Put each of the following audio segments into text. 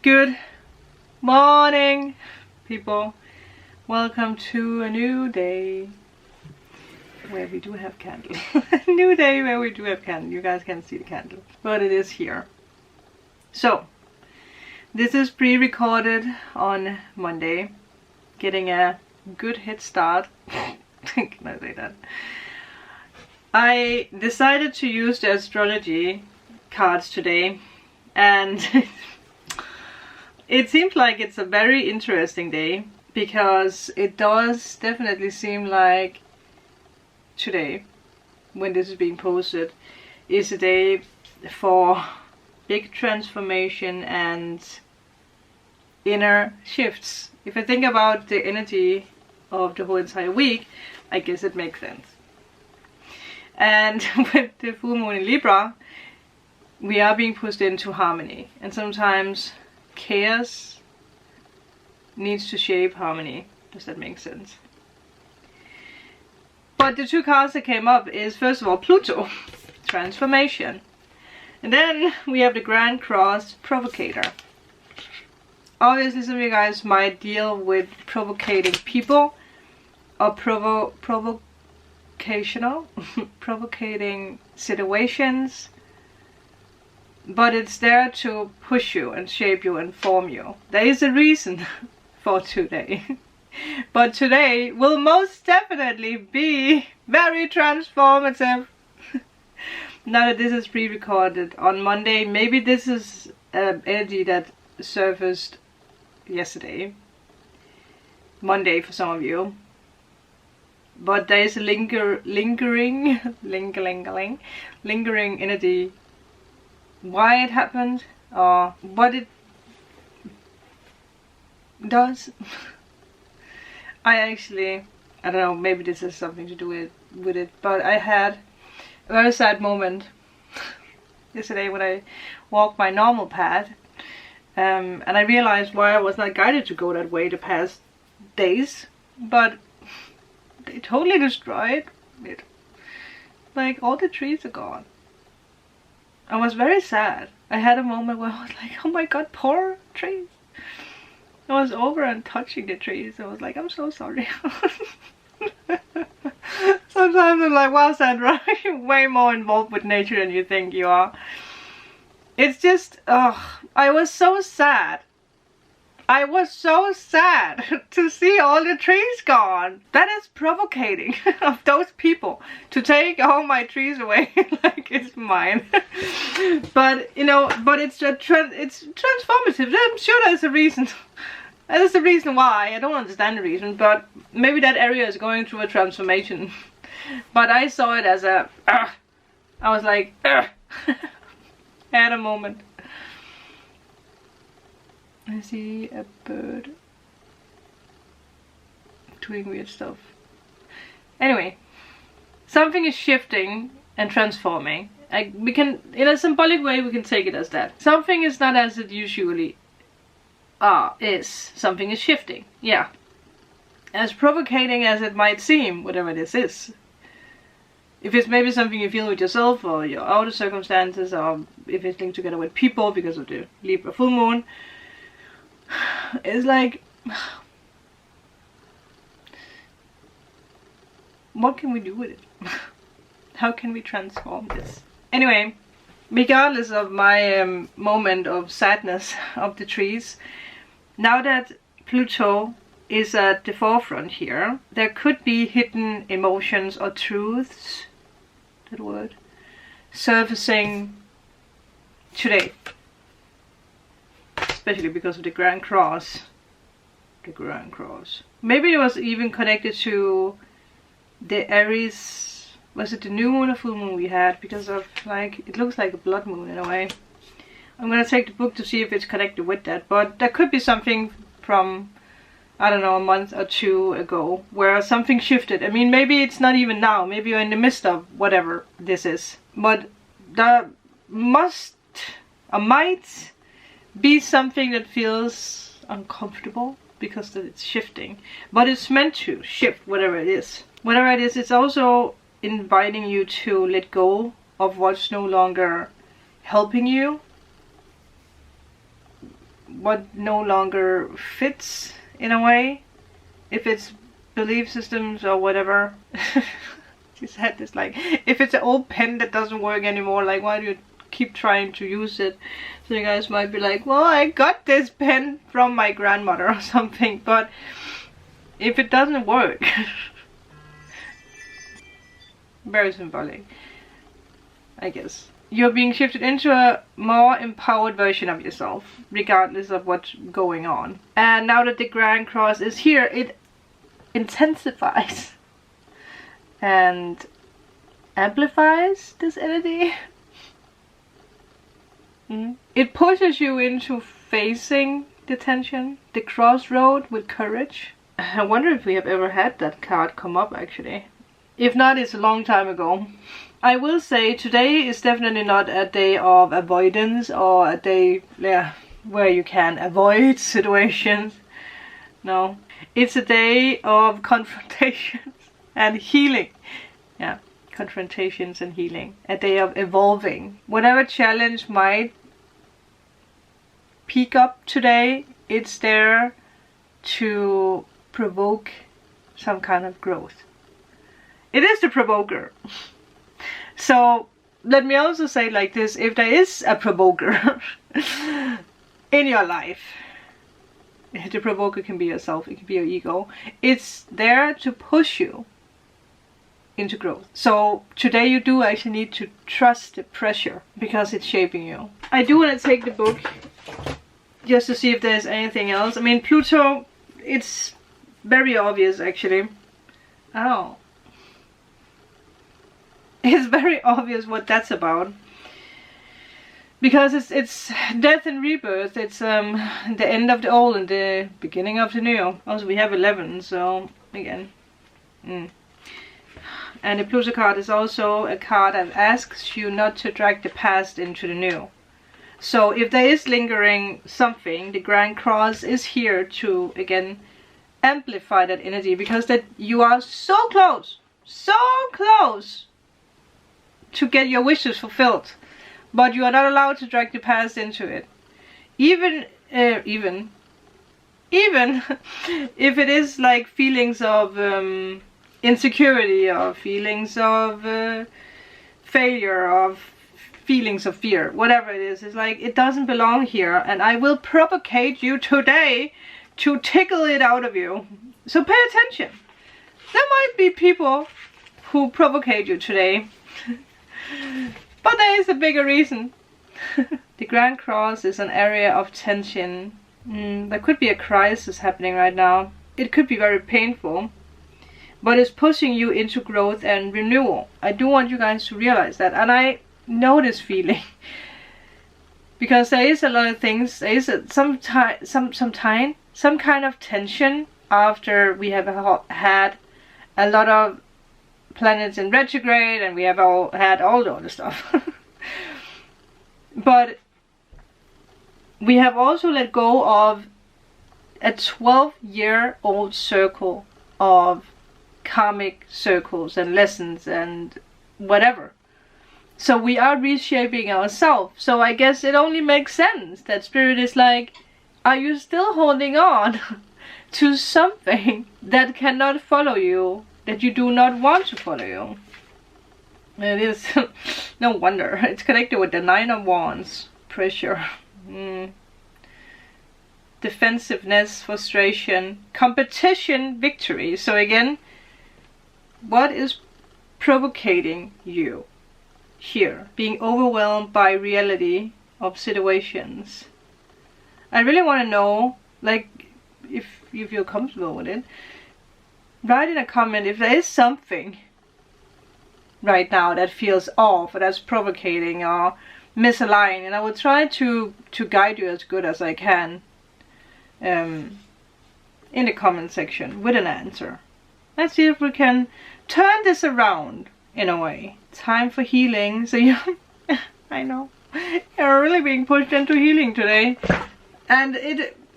Good morning, people. Welcome to a new day where we do have candle. A new day where we do have candle. You guys can't see the candle, but it is here. So, this is pre-recorded on Monday. Getting a good head start. Can I say that? I decided to use the astrology cards today, and it seems like it's a very interesting day, because it does definitely seem like today, when this is being posted, is a day for big transformation and inner shifts. If I think about the energy of the whole entire week, I guess it makes sense. And with the full moon in Libra, we are being pushed into harmony, and sometimes chaos needs to shape harmony. Does that make sense? But the two cards that came up is, first of all, Pluto, transformation. And then we have the Grand Cross, provocator. Obviously some of you guys might deal with provocating people, or provocating situations. But it's there to push you and shape you and form you. There is a reason for today. But today will most definitely be very transformative. Now that this is pre-recorded on Monday, maybe this is energy that surfaced yesterday. Monday for some of you. But there is a lingering energy. Why it happened, or what it does. I don't know, maybe this has something to do with it, but I had a very sad moment yesterday when I walked my normal path, and I realized why I was not guided to go that way the past days, but they totally destroyed it. Like, all the trees are gone. I was very sad. I had a moment where I was like, oh my god, poor trees. I was over and touching the trees. I was like, I'm so sorry. Sometimes I'm like, wow, Sandra, you're way more involved with nature than you think you are. It's just, I was so sad. I was so sad to see all the trees gone. That is provocating of those people to take all my trees away like it's mine. But you know, but it's transformative. I'm sure there's a reason. There's a reason why. I don't understand the reason, but maybe that area is going through a transformation. But I saw it as a. I was like, I had a moment. I see a bird doing weird stuff. Anyway, something is shifting and transforming. We can, in a symbolic way, we can take it as that. Something is not as it usually is. Something is shifting. Yeah. As provocating as it might seem, whatever this is. If it's maybe something you feel with yourself or your outer circumstances, or if it's linked together with people because of the Libra full moon. It's like, what can we do with it? How can we transform this? Anyway, regardless of my moment of sadness of the trees, now that Pluto is at the forefront here, there could be hidden emotions or truths, that word, surfacing today. Especially because of the Grand Cross. The Grand Cross. Maybe it was even connected to the Aries. Was it the new moon or full moon we had? Because of, like, it looks like a blood moon in a way. I'm gonna take the book to see if it's connected with that. But there could be something from, I don't know, a month or two ago, where something shifted. I mean, maybe it's not even now. Maybe you're in the midst of whatever this is. But there must, or might, be something that feels uncomfortable because it's shifting, but it's meant to shift. Whatever it is, it's also inviting you to let go of what's no longer helping you what no longer fits in a way. If it's belief systems or whatever. She said this, like, if it's an old pen that doesn't work anymore, like, why do you keep trying to use it? So you guys might be like, well, I got this pen from my grandmother or something, but if it doesn't work, very symbolic, I guess. You're being shifted into a more empowered version of yourself, regardless of what's going on. And now that the Grand Cross is here, it intensifies and amplifies this energy. It pushes you into facing the tension, the crossroad, with courage. I wonder if we have ever had that card come up, actually. If not, it's a long time ago. I will say today is definitely not a day of avoidance or a day where you can avoid situations. No, it's a day of confrontations and healing. Yeah, confrontations and healing. A day of evolving. Whatever challenge might peak up today, it's there to provoke some kind of growth. It is the provoker. So let me also say like this, if there is a provoker in your life, the provoker can be yourself, it can be your ego. It's there to push you into growth. So today you do actually need to trust the pressure because it's shaping you. I do want to take the book just to see if there's anything else. I mean, Pluto, it's very obvious actually. Oh. It's very obvious what that's about. Because it's death and rebirth. It's the end of the old and the beginning of the new. Also we have 11, so again. And the Pluto card is also a card that asks you not to drag the past into the new. So if there is lingering something, the Grand Cross is here to, again, amplify that energy. Because that you are so close to get your wishes fulfilled. But you are not allowed to drag the past into it. Even if it is like feelings of insecurity or feelings of failure, of feelings of fear, whatever it is, it's like it doesn't belong here, and I will provocate you today to tickle it out of you. So pay attention. There might be people who provocate you today, but there is a bigger reason. The Grand Cross is an area of tension. There could be a crisis happening right now. It could be very painful, but it's pushing you into growth and renewal. I do want you guys to realize that, and I know this feeling because there is a lot of things. There is some kind of tension after we have had a lot of planets in retrograde and we have had all the other stuff. But we have also let go of a 12-year-old circle of karmic circles and lessons and whatever. So we are reshaping ourselves. So I guess it only makes sense that Spirit is like, are you still holding on to something that cannot follow you, that you do not want to follow you? It is no wonder. It's connected with the 9 of Wands. Pressure. Defensiveness, frustration, competition, victory. So again, what is provoking you here? Being overwhelmed by reality of situations. I really want to know, like, if you feel comfortable with it, write in a comment if there is something right now that feels off or that's provocating or misaligned, and I will try to guide you as good as I can in the comment section with an answer. Let's see if we can turn this around in a way. Time for healing. So you I know you're really being pushed into healing today, and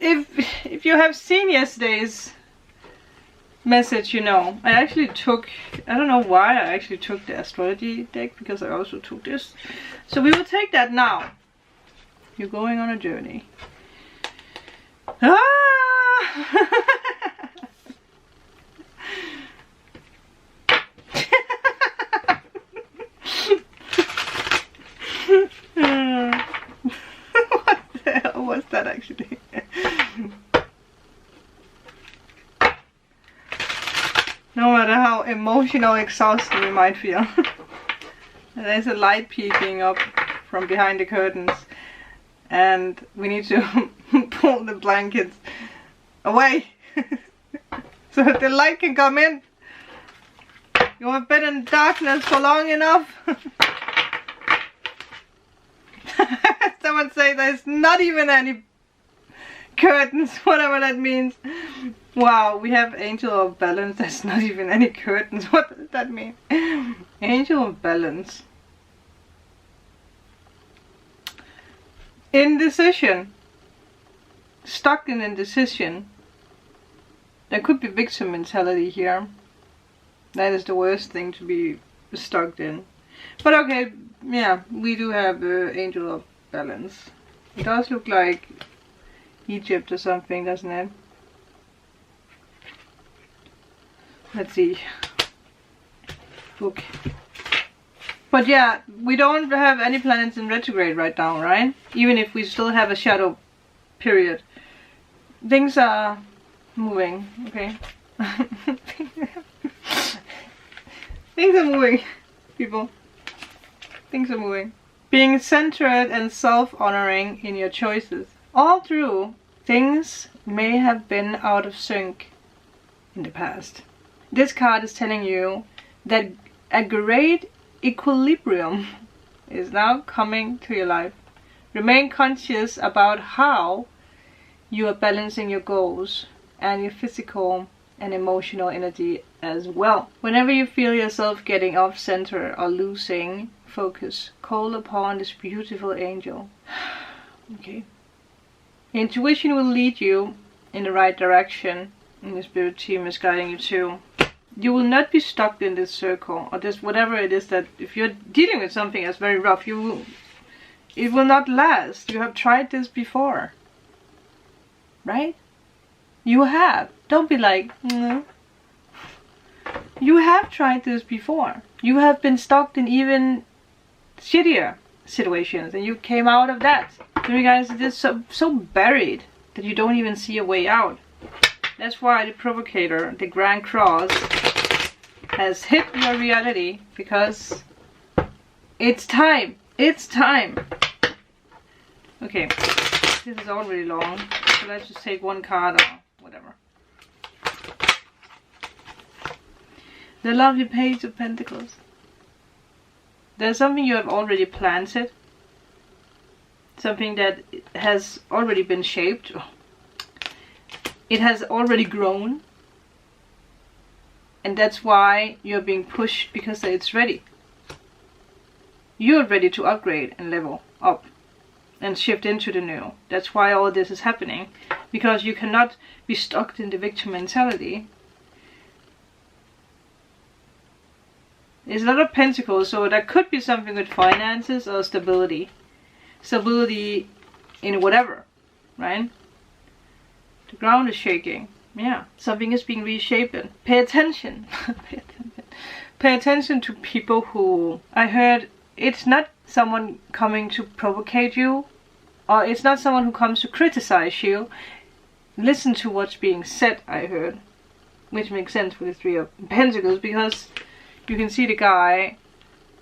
if you have seen yesterday's message, you know I actually took, I don't know why I actually took the astrology deck, because I also took this, so we will take that now. You're going on a journey. What the hell was that actually? No matter how emotional exhausted we might feel. There's a light peeking up from behind the curtains. And we need to pull the blankets away. So the light can come in. You have been in darkness for long enough. Someone say there's not even any curtains, whatever that means. Wow, we have Angel of Balance. There's not even any curtains. What does that mean? Angel of Balance. Indecision. Stuck in indecision. There could be victim mentality here. That is the worst thing to be stuck in. But okay, yeah, we do have Angel of Balance. It does look like Egypt or something, doesn't it? Let's see. Book. But yeah, we don't have any planets in retrograde right now, right? Even if we still have a shadow period. Things are moving, okay? Things are moving, people. Things are moving. Being centered and self-honoring in your choices. All through, things may have been out of sync in the past. This card is telling you that a great equilibrium is now coming to your life. Remain conscious about how you are balancing your goals and your physical and emotional energy as well. Whenever you feel yourself getting off center or losing focus, call upon this beautiful angel. Okay. Intuition will lead you in the right direction, and the spirit team is guiding you too. You will not be stuck in this circle or this whatever it is that if you're dealing with something that's very rough, it will not last. You have tried this before, right? You have. Don't be like, no. You have tried this before. You have been stuck in even shittier situations and you came out of that. So you guys are just so buried that you don't even see a way out. That's why the provocator, the Grand Cross, has hit your reality, because it's time. It's time. Okay, this is already long, so let's just take one card or whatever. The lovely Page of Pentacles. There's something you have already planted. Something that has already been shaped. It has already grown. And that's why you're being pushed, because it's ready. You're ready to upgrade and level up and shift into the new. That's why all this is happening. Because you cannot be stuck in the victim mentality. There's a lot of pentacles, so that could be something with finances or stability. Stability in whatever, right? The ground is shaking. Yeah, something is being reshaped. Pay attention. Pay attention. Pay attention to people who, I heard, it's not someone coming to provocate you, or it's not someone who comes to criticize you. Listen to what's being said, I heard. Which makes sense with the Three of Pentacles, because you can see the guy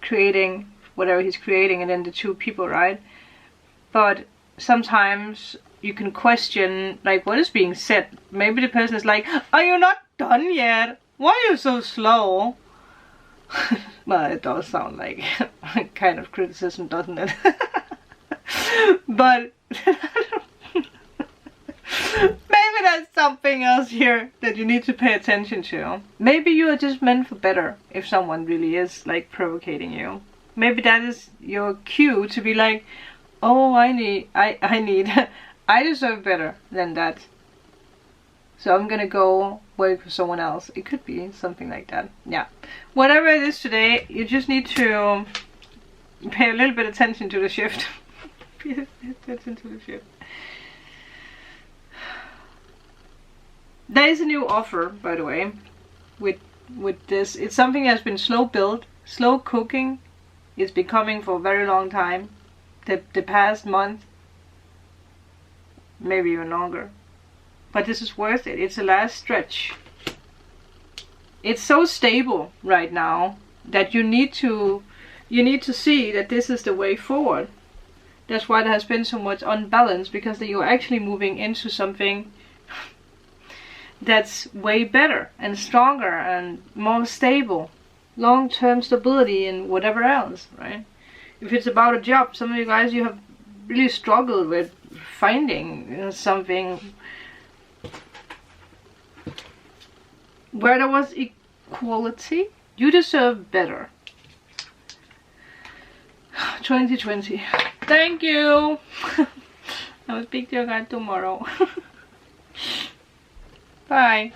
creating whatever he's creating and then the two people, right? But sometimes you can question, like, what is being said. Maybe the person is like, are you not done yet? Why are you so slow? Well, it does sound like kind of criticism, doesn't it? But maybe there's something else here that you need to pay attention to. Maybe you are just meant for better if someone really is like provocating you. Maybe that is your cue to be like, oh, I deserve better than that. So I'm gonna go work for someone else. It could be something like that. Yeah. Whatever it is today, you just need to pay a little bit attention to the shift. Pay attention to the shift. There is a new offer, by the way, with this. It's something that's been slow built, slow cooking. It's been coming for a very long time. The past month, maybe even longer. But this is worth it. It's the last stretch. It's so stable right now that you need to see that this is the way forward. That's why there has been so much unbalance, because you're actually moving into something that's way better and stronger and more stable. Long-term stability and whatever else, right? If it's about a job, some of you guys, you have really struggled with finding something where there was equality. You deserve better. 2020. Thank you. I will speak to you guys tomorrow. Bye.